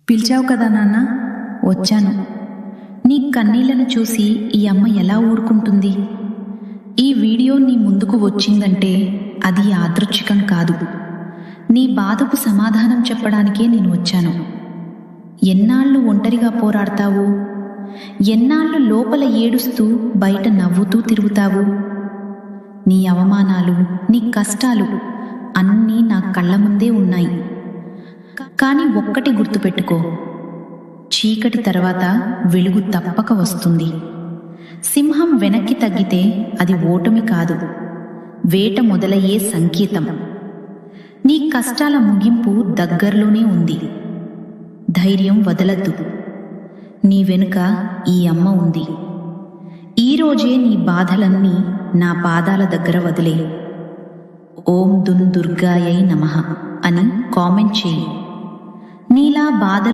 పిలిచావు కదా నాన్న, వచ్చాను. నీ కన్నీళ్లను చూసి ఈ అమ్మ ఎలా ఊరుకుంటుంది? ఈ వీడియో నీ ముందుకు వచ్చిందంటే అది యాదృచ్ఛికం కాదు. నీ బాధకు సమాధానం చెప్పడానికే నేను వచ్చాను. ఎన్నాళ్ళు ఒంటరిగా పోరాడతావు? ఎన్నాళ్ళు లోపల ఏడుస్తూ బయట నవ్వుతూ తిరుగుతావు? నీ అవమానాలు, నీ కష్టాలు అన్నీ నా కళ్ళ ముందే ఉన్నాయి. కానీ ఒక్కటి గుర్తుపెట్టుకో, చీకటి తర్వాత వెలుగు తప్పక వస్తుంది. సింహం వెనక్కి తగ్గితే అది ఓటమి కాదు, వేట మొదలయ్యే సంకేతం. నీ కష్టాల ముగింపు దగ్గరలోనే ఉంది. ధైర్యం వదలద్దు. నీ వెనుక ఈ అమ్మ ఉంది. ఈరోజే నీ బాధలన్నీ నా పాదాల దగ్గర వదిలే. ఓం దున్ దుర్గాయై నమః అని కామెంట్ చేయి. నీలా బాధ